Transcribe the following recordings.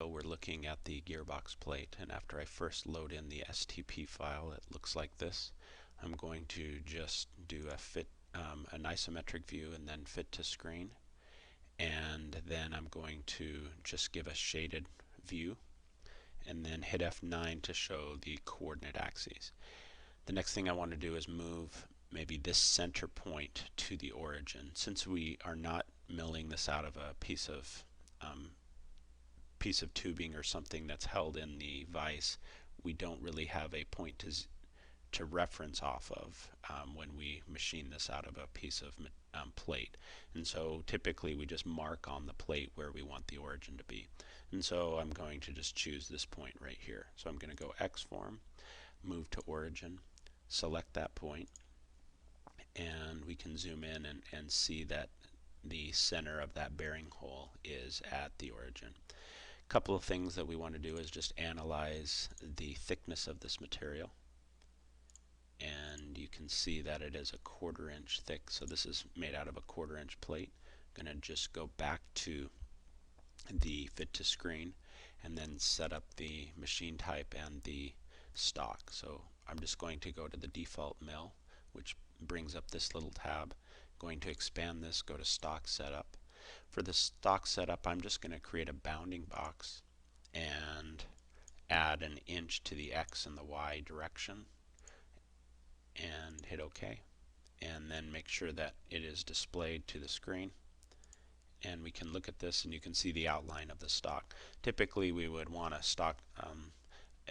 So we're looking at the gearbox plate, and after I first load in the STP file, it looks like this. I'm going to just do an isometric view and then fit to screen, and then I'm going to just give a shaded view and then hit F9 to show the coordinate axes. The next thing I want to do is move maybe this center point to the origin. Since we are not milling this out of a piece of tubing or something that's held in the vise, we don't really have a point to reference off of when we machine this out of a piece of plate. And so typically we just mark on the plate where we want the origin to be. And so I'm going to just choose this point right here. So I'm going to go X form, move to origin, select that point, and we can zoom in and see that the center of that bearing hole is at the origin. A couple of things that we want to do is just analyze the thickness of this material, and you can see that it is a 1/4 inch thick, so this is made out of a 1/4 inch plate. I'm going to just go back to the fit to screen and then set up the machine type and the stock. So I'm just going to go to the default mill, which brings up this little tab. Going to expand this, go to stock setup. For the stock setup, I'm just going to create a bounding box and add an inch to the X and the Y direction and hit OK, and then make sure that it is displayed to the screen, and we can look at this and you can see the outline of the stock. Typically we would want a stock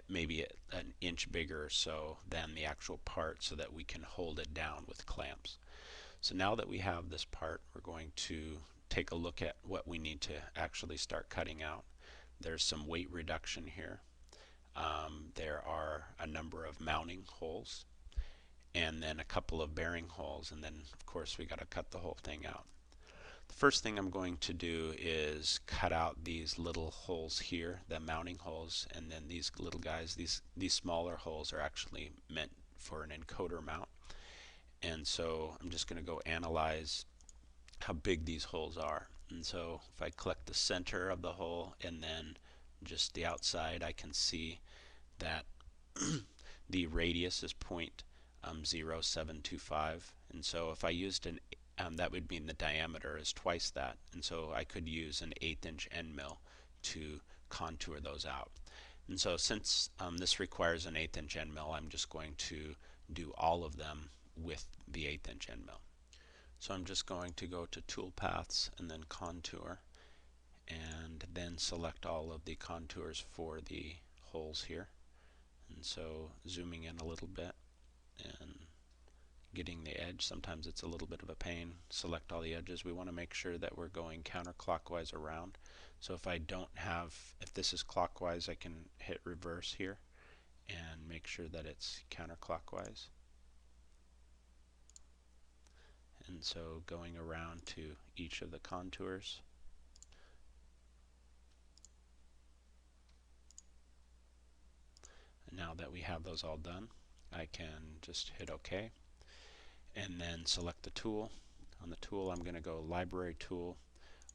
maybe an inch bigger or so than the actual part so that we can hold it down with clamps. So now that we have this part, we're going to take a look at what we need to actually start cutting out. There's some weight reduction here. There are a number of mounting holes, and then a couple of bearing holes, and then of course we got to cut the whole thing out. The first thing I'm going to do is cut out these little holes here, the mounting holes, and then these little guys, these smaller holes are actually meant for an encoder mount. And so I'm just going to go analyze how big these holes are. And so if I click the center of the hole and then just the outside, I can see that the radius is 0.0725. And so if I used that would mean the diameter is twice that. And so I could use an 1/8 inch end mill to contour those out. And so since this requires an 1/8 inch end mill, I'm just going to do all of them with the 1/8 inch end mill. So I'm just going to go to tool paths and then contour, and then select all of the contours for the holes here. And so zooming in a little bit and getting the edge, sometimes it's a little bit of a pain. Select all the edges. We want to make sure that we're going counterclockwise around. So if this is clockwise, I can hit reverse here and make sure that it's counterclockwise. And so going around to each of the contours. And now that we have those all done, I can just hit OK and then select the tool. On the tool, I'm going to go Library Tool,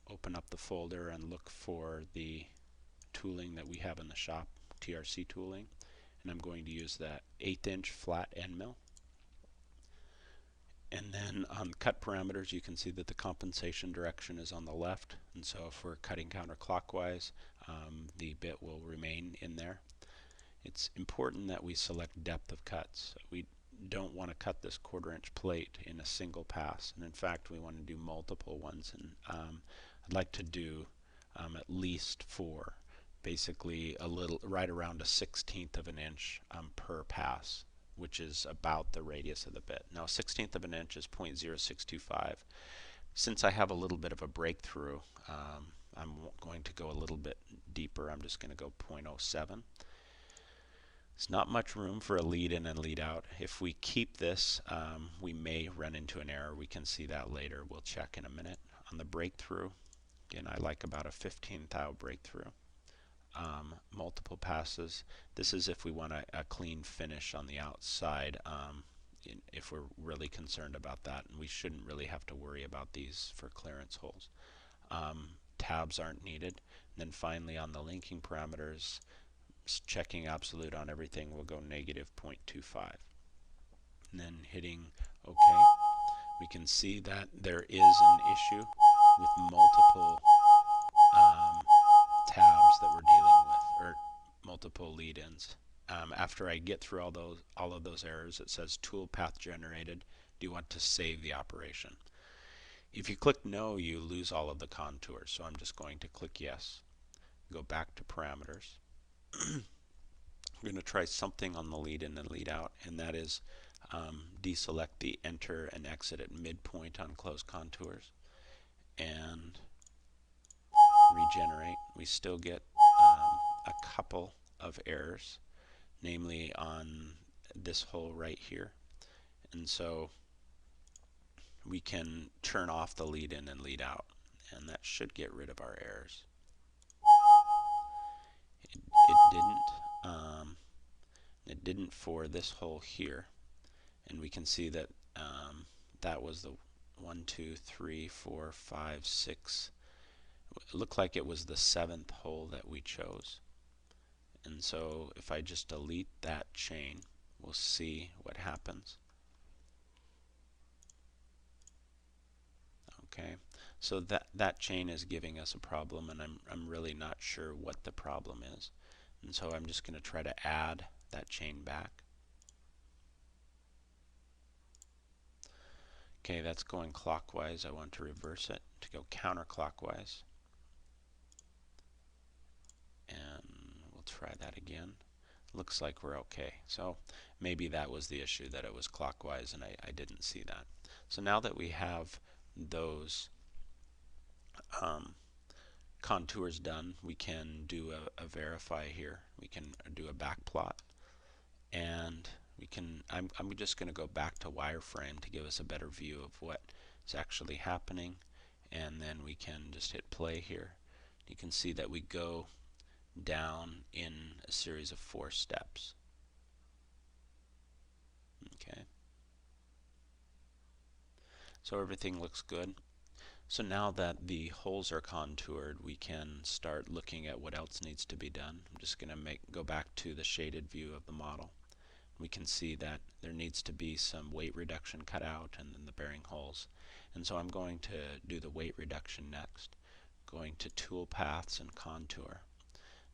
open up the folder and look for the tooling that we have in the shop, TRC tooling, and I'm going to use that 1/8 inch flat end mill. And then on cut parameters, you can see that the compensation direction is on the left, and so if we're cutting counterclockwise, the bit will remain in there. It's important that we select depth of cuts. We don't want to cut this 1/4 inch plate in a single pass, and in fact we want to do multiple ones, and I'd like to do at least 4, basically right around a 1/16 of an inch per pass, which is about the radius of the bit. Now 1/16 of an inch is 0.0625. Since I have a little bit of a breakthrough, I'm going to go a little bit deeper. I'm just going to go 0.07. There's not much room for a lead in and lead out. If we keep this, we may run into an error. We can see that later. We'll check in a minute. On the breakthrough, again, I like about a 15 thou breakthrough. Multiple passes. This is if we want a clean finish on the outside, if we're really concerned about that, and we shouldn't really have to worry about these for clearance holes. Tabs aren't needed. And then finally on the linking parameters, checking absolute on everything, we'll go negative 0.25. And then hitting OK, we can see that there is an issue with multiple tabs that we're dealing with, or multiple lead-ins. After I get through all of those errors, it says toolpath generated. Do you want to save the operation? If you click no, you lose all of the contours. So I'm just going to click yes. Go back to parameters. I'm going to try something on the lead in and lead out, and that is deselect the enter and exit at midpoint on closed contours and regenerate. We still get a couple of errors, namely on this hole right here. And so we can turn off the lead in and lead out, and that should get rid of our errors. It didn't. It didn't for this hole here, and we can see that that was the 1, 2, 3, 4, 5, 6. It looked like it was the 7th hole that we chose. And so if I just delete that chain, we'll see what happens. Okay, so that chain is giving us a problem, and I'm really not sure what the problem is. And so I'm just going to try to add that chain back. Okay, that's going clockwise. I want to reverse it to go counterclockwise. And we'll try that again. Looks like we're okay. So maybe that was the issue, that it was clockwise and I didn't see that. So now that we have those contours done, we can do a verify here. We can do a back plot, and we can. I'm just going to go back to wireframe to give us a better view of what is actually happening, and then we can just hit play here. You can see that we go down in a series of 4 steps. Okay. So everything looks good. So now that the holes are contoured, we can start looking at what else needs to be done. I'm just going to go back to the shaded view of the model. We can see that there needs to be some weight reduction cut out and then the bearing holes. And so I'm going to do the weight reduction next. Going to tool paths and contour,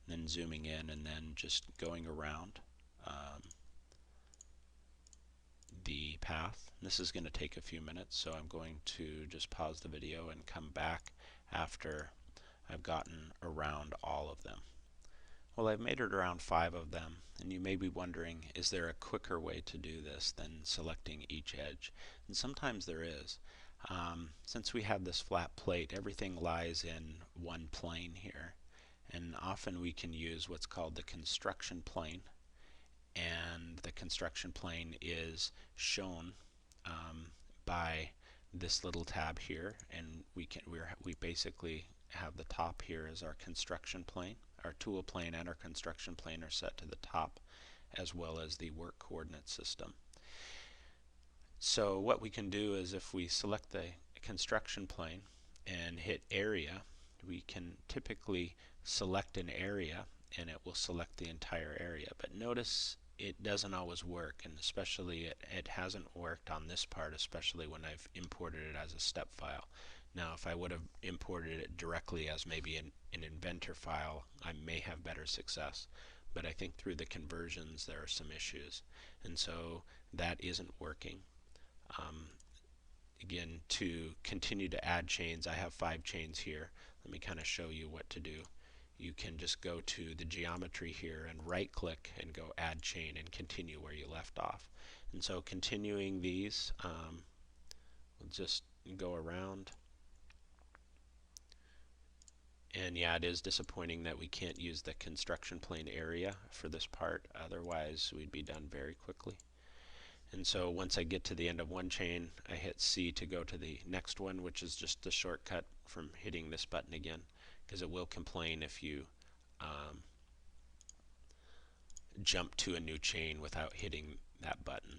and then zooming in and then just going around the path. This is going to take a few minutes, so I'm going to just pause the video and come back after I've gotten around all of them. Well, I've made it around 5 of them, and you may be wondering, is there a quicker way to do this than selecting each edge? And sometimes there is. Since we have this flat plate, everything lies in one plane here, and often we can use what's called the construction plane, and the construction plane is shown by this little tab here, and we basically have the top here as our construction plane. Our tool plane and our construction plane are set to the top, as well as the work coordinate system. So what we can do is, if we select the construction plane and hit area, we can typically select an area and it will select the entire area. But notice it doesn't always work, and especially it hasn't worked on this part, especially when I've imported it as a step file. Now, if I would have imported it directly as maybe an inventor file, I may have better success. But I think through the conversions there are some issues, and so that isn't working. Again, to continue to add chains, I have 5 chains here. Let me kind of show you what to do. You can just go to the geometry here and right click and go add chain and continue where you left off. And so continuing these, we'll just go around. And yeah, it is disappointing that we can't use the construction plane area for this part, otherwise we'd be done very quickly. And so once I get to the end of one chain, I hit C to go to the next one, which is just the shortcut from hitting this button again, because it will complain if you jump to a new chain without hitting that button.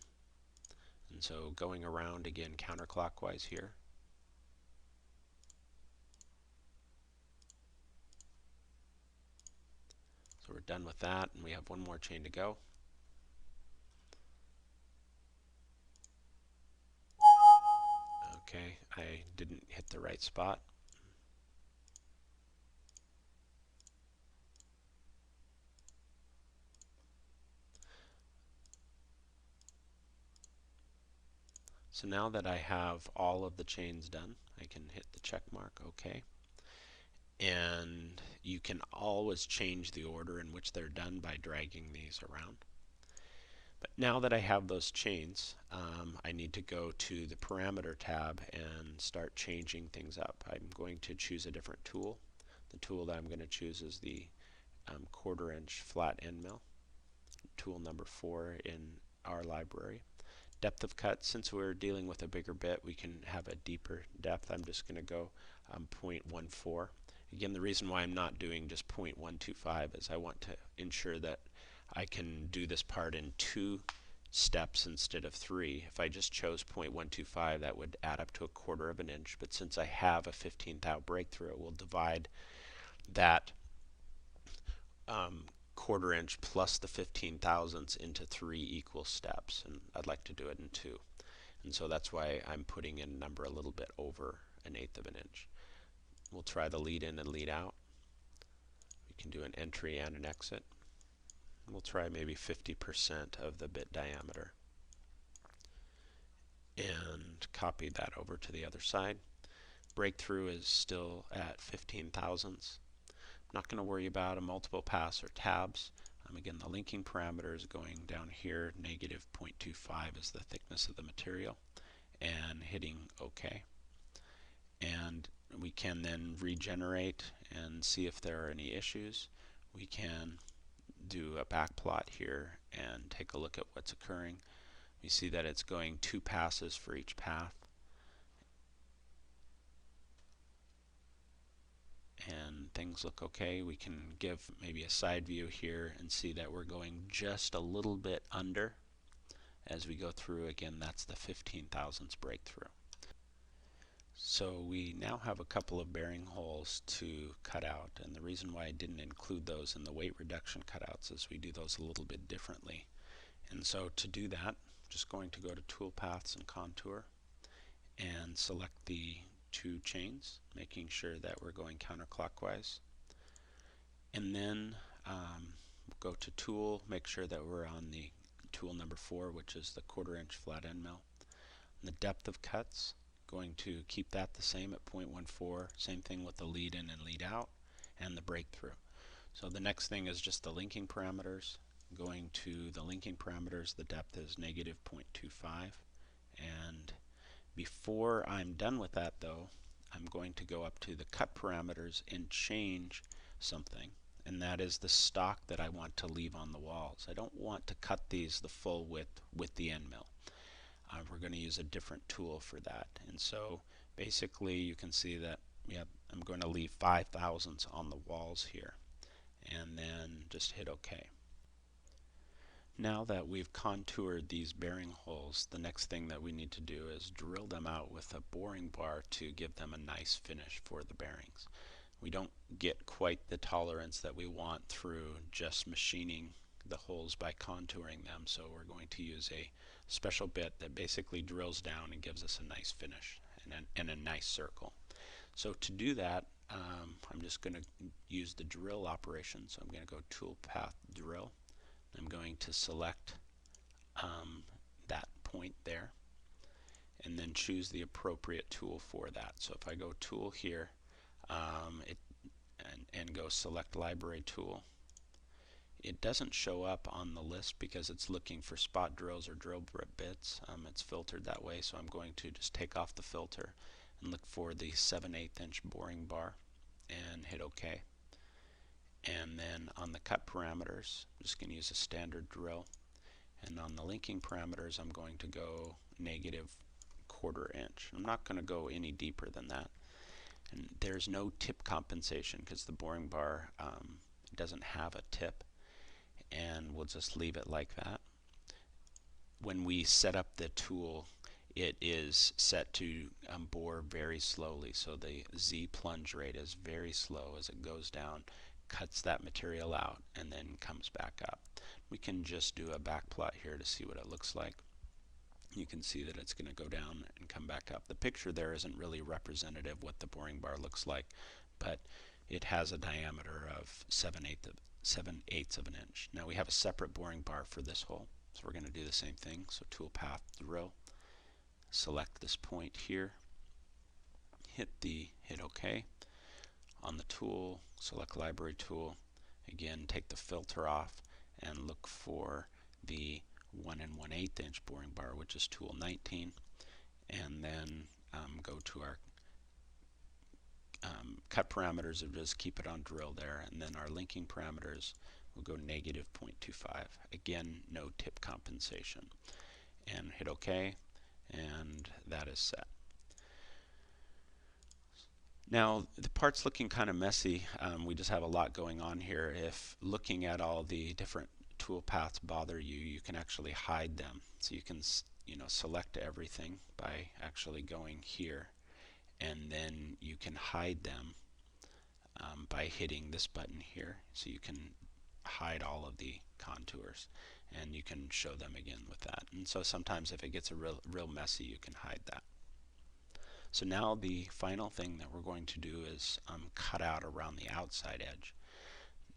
And so going around again counterclockwise here. we're done with that, and we have one more chain to go. Okay, I didn't hit the right spot. So now that I have all of the chains done, I can hit the check mark, OK. And you can always change the order in which they're done by dragging these around. But now that I have those chains, I need to go to the parameter tab and start changing things up. I'm going to choose a different tool. The tool that I'm going to choose is the 1/4 inch flat end mill, tool number 4 in our library. Depth of cut, since we're dealing with a bigger bit, we can have a deeper depth. I'm just going to go 0.14. Again, the reason why I'm not doing just 0.125 is I want to ensure that I can do this part in 2 steps instead of 3. If I just chose 0.125, that would add up to 1/4 inch. But since I have a 15th thou breakthrough, it will divide that 1/4 inch plus the 15 thousandths into 3 equal steps, and I'd like to do it in 2. And so that's why I'm putting in a number a little bit over 1/8 inch. We'll try the lead in and lead out. We can do an entry and an exit. We'll try maybe 50% of the bit diameter and copy that over to the other side. Breakthrough is still at 15 thousandths. I'm not going to worry about a multiple pass or tabs. Again, the linking parameter is going down here. Negative 0.25 is the thickness of the material, and hitting OK. And we can then regenerate and see if there are any issues. We can do a back plot here and take a look at what's occurring. We see that it's going 2 passes for each path, and things look okay. We can give maybe a side view here and see that we're going just a little bit under as we go through. Again, that's the 15 thousandths breakthrough. So we now have a couple of bearing holes to cut out, and the reason why I didn't include those in the weight reduction cutouts is we do those a little bit differently. And so to do that, I'm just going to go to Tool Paths and Contour and select the 2 chains, making sure that we're going counterclockwise. And then go to Tool, make sure that we're on the tool number 4, which is the 1/4 inch flat end mill. And the depth of cuts, going to keep that the same at 0.14. Same thing with the lead in and lead out, and the breakthrough. So the next thing is just the linking parameters. Going to the linking parameters, the depth is negative 0.25. And before I'm done with that, though, I'm going to go up to the cut parameters and change something, and that is the stock that I want to leave on the walls. I don't want to cut these the full width with the end mill. We're going to use a different tool for that. And so basically you can see that I'm going to leave 5 thousandths on the walls here, and then just hit OK. Now that we've contoured these bearing holes, the next thing that we need to do is drill them out with a boring bar to give them a nice finish for the bearings. We don't get quite the tolerance that we want through just machining the holes by contouring them, so we're going to use a special bit that basically drills down and gives us a nice finish and a nice circle. So to do that, I'm just going to use the drill operation. So I'm going to go Tool Path Drill. I'm going to select that point there and then choose the appropriate tool for that. So if I go Tool here and go Select Library Tool, it doesn't show up on the list because it's looking for spot drills or drill bits. It's filtered that way, so I'm going to just take off the filter and look for the 7/8 inch boring bar and hit OK. And then on the cut parameters, I'm just going to use a standard drill. And on the linking parameters, I'm going to go negative 1/4 inch. I'm not going to go any deeper than that. And there's no tip compensation because the boring bar doesn't have a tip, and we'll just leave it like that. When we set up the tool, it is set to bore very slowly, so the Z plunge rate is very slow as it goes down, cuts that material out, and then comes back up. We can just do a back plot here to see what it looks like. You can see that it's going to go down and come back up. The picture there isn't really representative of what the boring bar looks like, but it has a diameter of 7/8 of an inch. Now we have a separate boring bar for this hole, so we're going to do the same thing. So toolpath, drill, select this point here, hit OK. On the tool, select library tool, again take the filter off and look for the 1 1/8 inch boring bar, which is tool 19, and then go to our cut parameters and just keep it on drill there, and then our linking parameters will go -0.25. Again, no tip compensation, and hit OK, and that is set. Now the part's looking kind of messy. We just have a lot going on here. If looking at all the different tool paths bother you, you can actually hide them. So you can select everything by actually going here, and then you can hide them by hitting this button here. So you can hide all of the contours, and you can show them again with that. And so sometimes if it gets real messy, you can hide that. So now the final thing that we're going to do is cut out around the outside edge.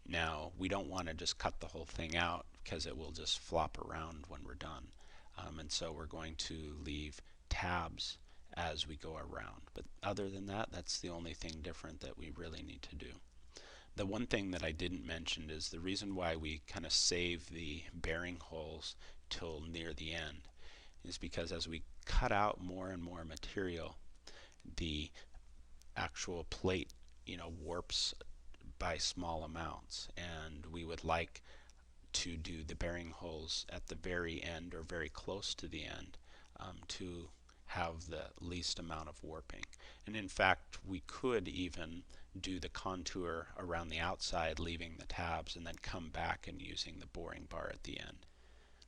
Now we don't want to just cut the whole thing out because it will just flop around when we're done. And so we're going to leave tabs as we go around. But other than that, that's the only thing different that we really need to do. The one thing that I didn't mention is the reason why we kind of save the bearing holes till near the end is because as we cut out more and more material, the actual plate warps by small amounts, and we would like to do the bearing holes at the very end or very close to the end to have the least amount of warping. And in fact, we could even do the contour around the outside, leaving the tabs, and then come back and using the boring bar at the end.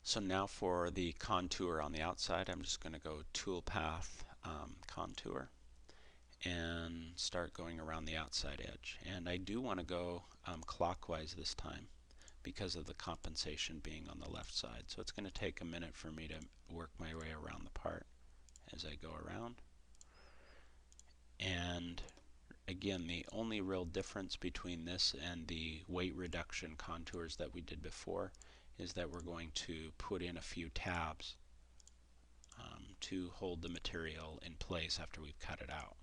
So now for the contour on the outside, I'm just going to go toolpath, contour, and start going around the outside edge. And I do want to go clockwise this time because of the compensation being on the left side. So it's going to take a minute for me to work my way around the part as I go around. And again, the only real difference between this and the weight reduction contours that we did before is that we're going to put in a few tabs to hold the material in place after we've cut it out.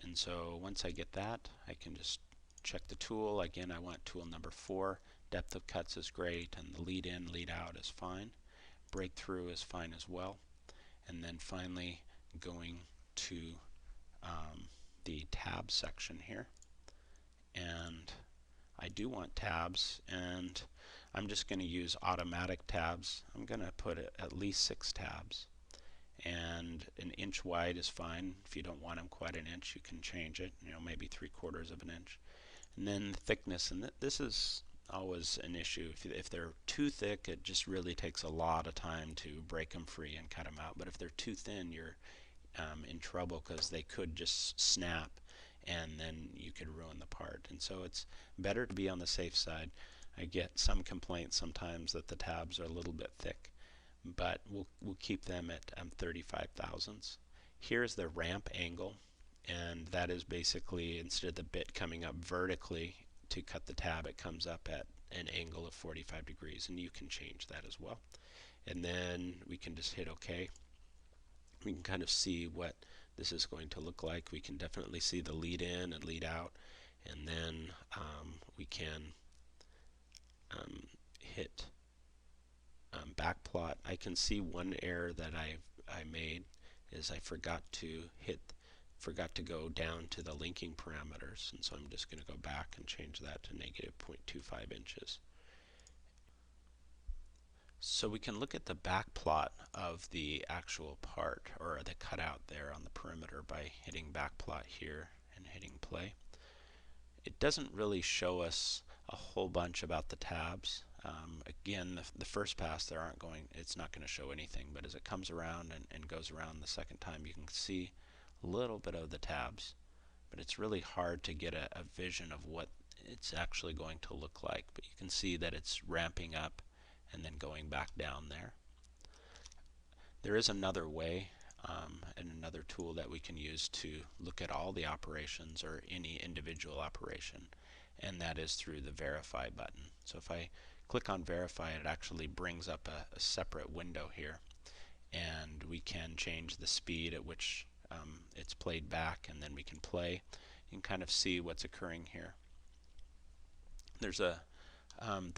And so once I get that, I can just check the tool. Again, I want tool number 4. Depth of cuts is great, and the lead in, lead out is fine. Breakthrough is fine as well. And then finally going to the tab section here. And I do want tabs, and I'm just going to use automatic tabs. I'm going to put at least 6 tabs. And an inch wide is fine. If you don't want them quite an inch, you can change it, maybe 3/4 of an inch. And then the thickness, and this is always an issue. If they're too thick, it just really takes a lot of time to break them free and cut them out. But if they're too thin, you're in trouble because they could just snap, and then you could ruin the part. And so it's better to be on the safe side. I get some complaints sometimes that the tabs are a little bit thick, but we'll keep them at 35 thousandths. Here's the ramp angle, and that is basically, instead of the bit coming up vertically to cut the tab, it comes up at an angle of 45 degrees, and you can change that as well. And then we can just hit OK. We can kind of see what this is going to look like. We can definitely see the lead in and lead out, and then we can hit back plot. I can see one error that I made is I forgot to go down to the linking parameters, and so I'm just going to go back and change that to -0.25 inches. So we can look at the back plot of the actual part, or the cutout there on the perimeter, by hitting back plot here and hitting play. It doesn't really show us a whole bunch about the tabs. Again, the first pass it's not going to show anything, but as it comes around and goes around the second time, you can see a little bit of the tabs, but it's really hard to get a vision of what it's actually going to look like. But you can see that it's ramping up and then going back down there. There is another way and another tool that we can use to look at all the operations or any individual operation, and that is through the Verify button. So if I click on Verify, it actually brings up a separate window here, and we can change the speed at which it's played back, and then we can play. You can kind of see what's occurring here. There's the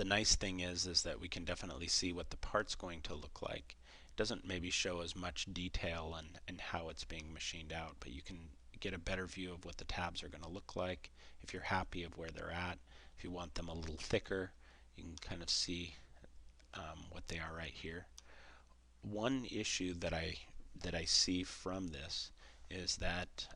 nice thing is that we can definitely see what the part's going to look like. It doesn't maybe show as much detail and how it's being machined out, but you can get a better view of what the tabs are going to look like. If you're happy of where they're at, if you want them a little thicker, you can kind of see what they are right here. One issue that I see from this is that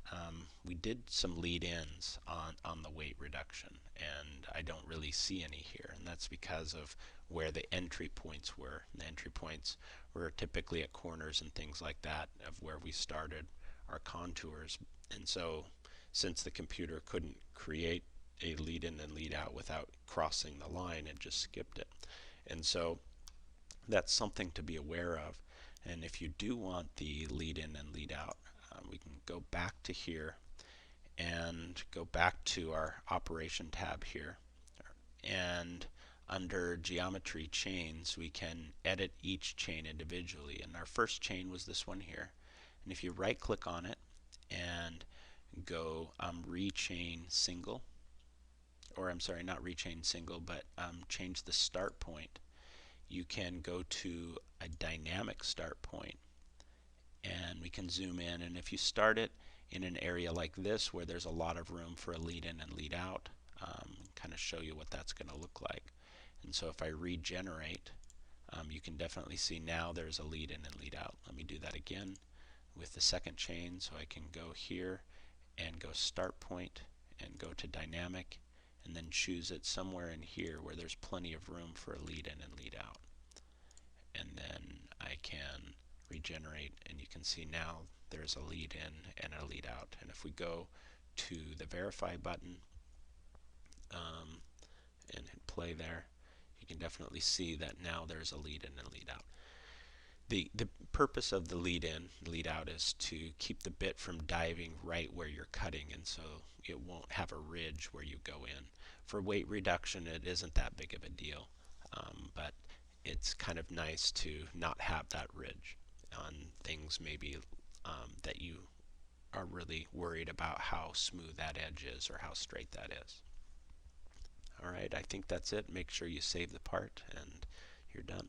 we did some lead-ins on the weight reduction, and I don't really see any here, and that's because of where the entry points were. The entry points were typically at corners and things like that of where we started our contours, and so since the computer couldn't create a lead-in and lead-out without crossing the line, it just skipped it. And so that's something to be aware of. And if you do want the lead in and lead out, we can go back to here and go back to our operation tab here, and under geometry chains we can edit each chain individually, and our first chain was this one here, and if you right click on it and go rechain single, or I'm sorry, not rechain single, but change the start point, you can go to a dynamic start point, and we can zoom in, and if you start it in an area like this where there's a lot of room for a lead in and lead out, kind of show you what that's going to look like. And so if I regenerate, you can definitely see now there's a lead in and lead out. Let me do that again with the second chain, so I can go here and go start point and go to dynamic, and then choose it somewhere in here where there's plenty of room for a lead in and lead out. And then I can regenerate, and you can see now there's a lead in and a lead out. And if we go to the Verify button and hit play there, you can definitely see that now there's a lead in and lead out. The purpose of the lead in, lead out is to keep the bit from diving right where you're cutting, and so it won't have a ridge where you go in. For weight reduction, it isn't that big of a deal, but it's kind of nice to not have that ridge on things maybe that you are really worried about how smooth that edge is or how straight that is. Alright, I think that's it. Make sure you save the part and you're done.